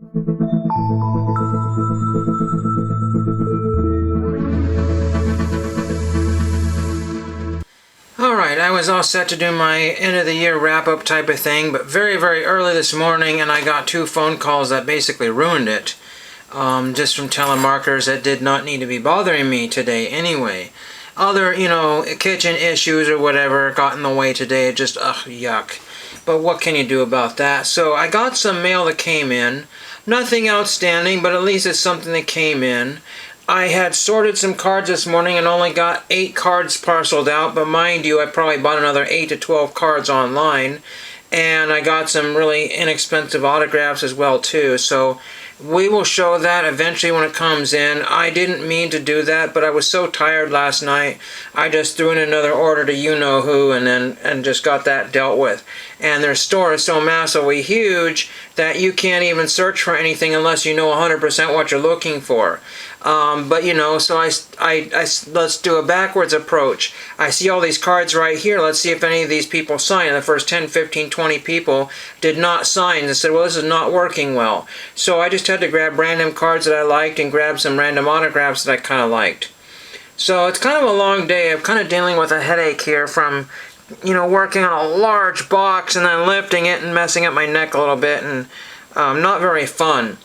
Alright, I was all set to do my end of the year wrap up type of thing, but very early this morning and I got 2 phone calls that basically ruined it. Just from telemarketers that did not need to be bothering me today anyway. Other, kitchen issues or whatever got in the way today. Just, yuck. But what can you do about that? So I got some mail that came in. Nothing outstanding, but at least it's something that came in. I had sorted some cards this morning and only got 8 cards parceled out, but mind you, I probably bought another 8 to 12 cards online, and I got some really inexpensive autographs as well too, so we will show that eventually when it comes in. I didn't mean to do that, but I was so tired last night, I just threw in another order to you-know-who and just got that dealt with. And their store is so massively huge that you can't even search for anything unless you know 100% what you're looking for. So let's do a backwards approach. I see all these cards right here. Let's see if any of these people sign. And the first 10, 15, 20 people did not sign and said, well, this is not working well. So I just had to grab random cards that I liked and grab some random autographs that I kind of liked. So it's kind of a long day. I'm kind of dealing with a headache here from, working on a large box and then lifting it and messing up my neck a little bit, and not very fun.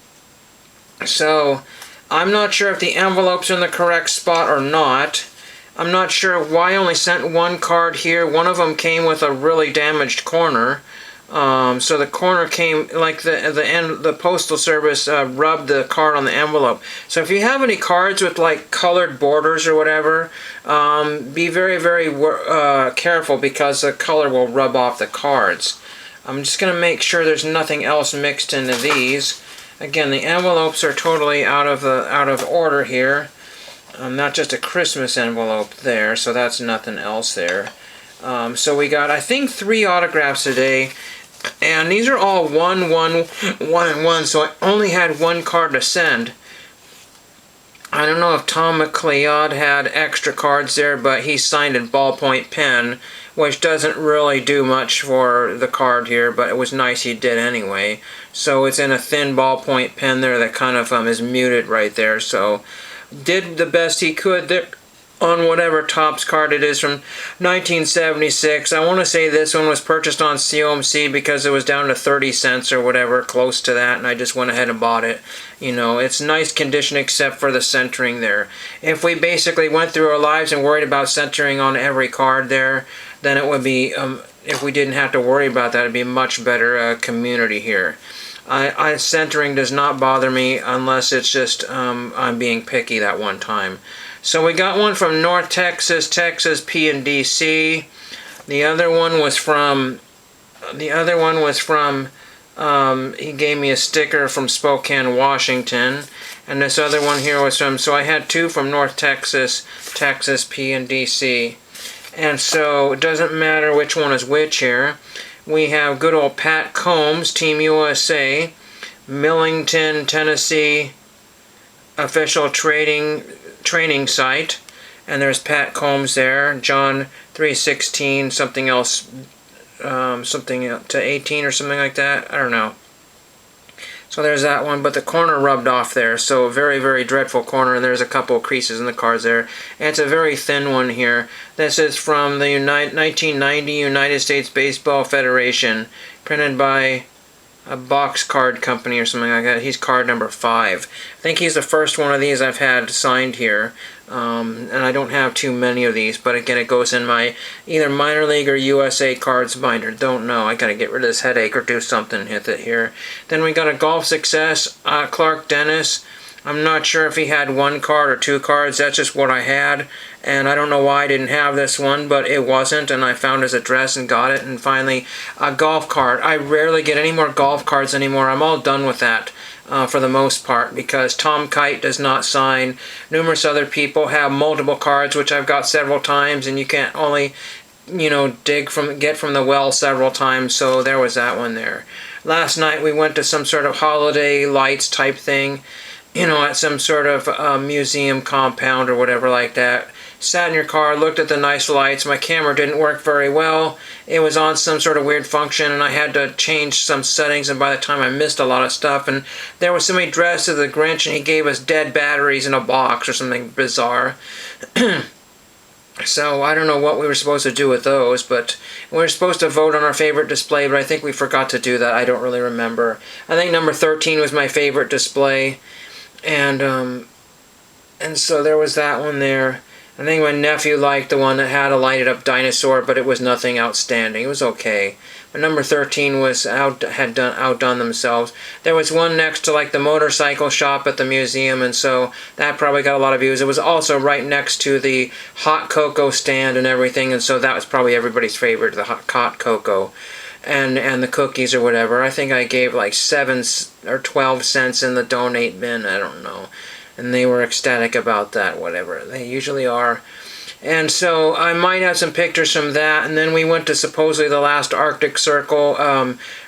So I'm not sure if the envelopes are in the correct spot or not. I'm not sure why I only sent 1 card here. One of them came with a really damaged corner. So the corner came, like the postal service rubbed the card on the envelope. So if you have any cards with like colored borders or whatever, be very careful because the color will rub off the cards. I'm just going to make sure there's nothing else mixed into these. Again, the envelopes are totally out of order here. Not just a Christmas envelope there, so that's nothing else there. So we got, I think, 3 autographs today, and these are all 1, 1, 1, and 1, so I only had 1 card to send. I don't know if Tom McLeod had extra cards there, but he signed in ballpoint pen, which doesn't really do much for the card here, but it was nice he did anyway. So it's in a thin ballpoint pen there that kind of is muted right there, so did the best he could there on whatever Topps card it is from 1976. I want to say this one was purchased on COMC because it was down to 30 cents or whatever, close to that, and I just went ahead and bought it. It's nice condition except for the centering there. If we basically went through our lives and worried about centering on every card there, then it would be, if we didn't have to worry about that, it'd be a much better community here. Centering does not bother me unless it's just I'm being picky that one time. So we got one from North Texas, P&DC. The other one was from he gave me a sticker from Spokane, Washington, and this other one here was from, so I had 2 from North Texas, P&DC. And so it doesn't matter which one is which here. We have good old Pat Combs, Team USA, Millington, Tennessee, official training site, and there's Pat Combs there. John 3:16, something else, something to 18 or something like that. I don't know. So there's that one, but the corner rubbed off there, so very dreadful corner, and there's a couple of creases in the cards there. And it's a very thin one here. This is from the 1990 United States Baseball Federation, printed by a box card company or something like that. He's card number 5. I think he's the first one of these I've had signed here. And I don't have too many of these, but again, it goes in my either minor league or USA cards binder. Don't know. I gotta get rid of this headache or do something with it here. Then we got a golf success, Clark Dennis. I'm not sure if he had 1 card or 2 cards. That's just what I had, and I don't know why I didn't have this one, but it wasn't, and I found his address and got it. And finally, a golf card. I rarely get any more golf cards anymore. I'm all done with that. For the most part, because Tom Kite does not sign. Numerous other people have multiple cards, which I've got several times, and you can't only, get from the well several times. So there was that one there. Last night we went to some sort of holiday lights type thing, at some sort of museum compound or whatever like that. sat in your car, looked at the nice lights. My camera didn't work very well. It was on some sort of weird function, and I had to change some settings, and by the time I missed a lot of stuff. And there was somebody dressed as the Grinch, and he gave us dead batteries in a box or something bizarre. So I don't know what we were supposed to do with those, but we were supposed to vote on our favorite display, but I think we forgot to do that. I don't really remember. I think number 13 was my favorite display, and so there was that one there. I think my nephew liked the one that had a lighted up dinosaur, but it was nothing outstanding. It was okay. But number 13 was outdone themselves. There was one next to like the motorcycle shop at the museum, and so that probably got a lot of views. It was also right next to the hot cocoa stand and everything, and so that was probably everybody's favorite, the hot cocoa. And the cookies or whatever. I think I gave like 7 or 12 cents in the donate bin. I don't know. And they were ecstatic about that, whatever. They usually are. And so I might have some pictures from that. And then we went to supposedly the last Arctic Circle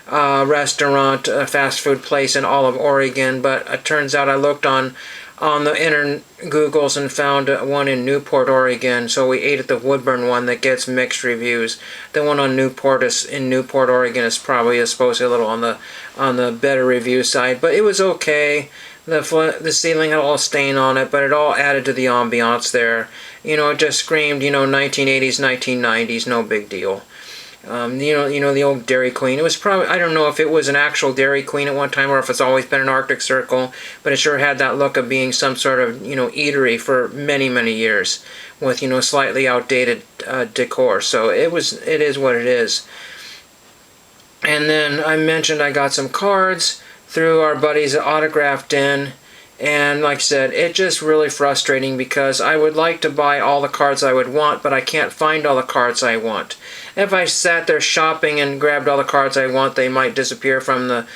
restaurant, fast food place in all of Oregon. But it turns out I looked on the Googles and found one in Newport, Oregon. So we ate at the Woodburn one that gets mixed reviews. The one in Newport, Oregon is probably supposedly a little on the better review side. But it was okay. The ceiling had a little stain on it, but it all added to the ambiance there. You know, it just screamed, 1980s, 1990s, no big deal. The old Dairy Queen. It was probably, I don't know if it was an actual Dairy Queen at one time or if it's always been an Arctic Circle, but it sure had that look of being some sort of, eatery for many, many years with, slightly outdated decor. So it is what it is. And then I mentioned I got some cards through our buddies at Autograph Den, and like I said, it's just really frustrating because I would like to buy all the cards I would want, but I can't find all the cards I want. If I sat there shopping and grabbed all the cards I want, they might disappear from the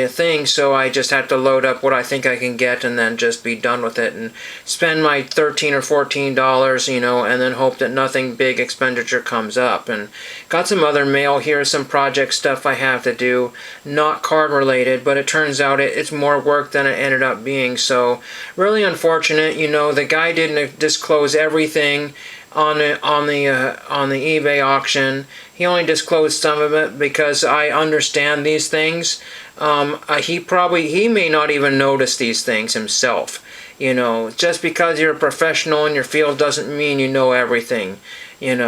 thing, so I just have to load up what I think I can get and then just be done with it and spend my $13 or $14, and then hope that nothing big expenditure comes up. And got some other mail here, some project stuff I have to do, not card related, but it turns out it's more work than it ended up being, so really unfortunate. The guy didn't disclose everything on the eBay auction. He only disclosed some of it because I understand these things. He may not even notice these things himself. Just because you're a professional in your field doesn't mean you know everything. And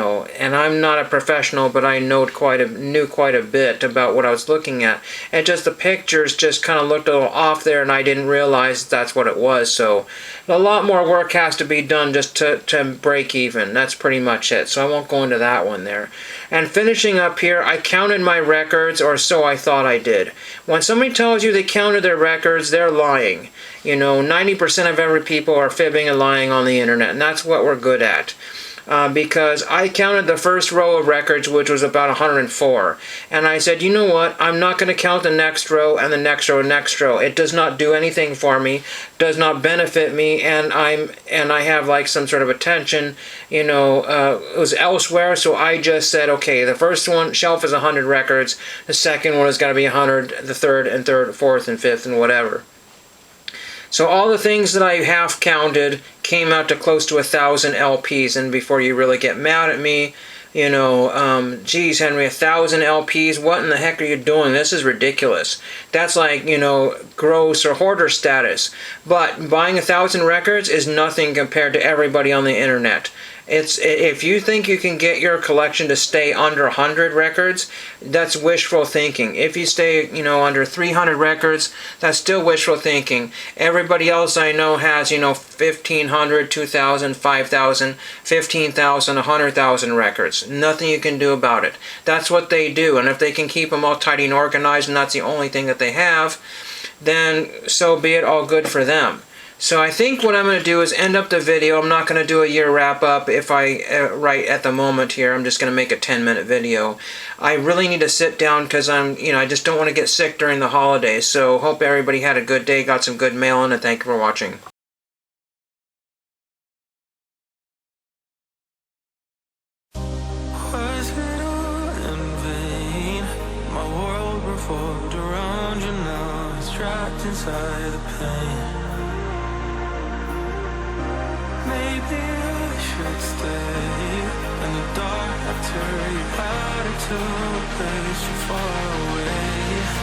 I'm not a professional, but I knew quite a bit about what I was looking at. And just the pictures just kind of looked a little off there, and I didn't realize that's what it was. So a lot more work has to be done just to break even. That's pretty much it. So I won't go into that one there. And finishing up here, I counted my records, or so I thought I did. When somebody tells you they counted their records, they're lying. 90% of every people are fibbing and lying on the internet, and that's what we're good at. Because I counted the first row of records, which was about 104, and I said, you know what, I'm not going to count the next row and the next row and next row. It does not do anything for me, does not benefit me, and I have like some sort of attention, it was elsewhere. So I just said, okay, the first one shelf is 100 records, the second one is going to be 100, the third, fourth, and fifth, and whatever. So all the things that I half counted came out to close to 1,000 LPs, and before you really get mad at me, geez, Henry, 1,000 LPs, what in the heck are you doing? This is ridiculous. That's like, gross or hoarder status. But buying 1,000 records is nothing compared to everybody on the internet. If you think you can get your collection to stay under 100 records, that's wishful thinking. If you stay, under 300 records, that's still wishful thinking. Everybody else I know has, 1,500, 2,000, 5,000, 15,000, 100,000 records. Nothing you can do about it. That's what they do, and if they can keep them all tidy and organized, and that's the only thing that they have, then so be it, all good for them. So I think what I'm going to do is end up the video. I'm not going to do a year wrap-up right at the moment here. I'm just going to make a 10-minute video. I really need to sit down because I just don't want to get sick during the holidays. So hope everybody had a good day, got some good mail in, and thank you for watching. Was it all in vain? My world revolved around you, now it's trapped inside the pain. Maybe I should could stay in the dark after you had it to a place too far away.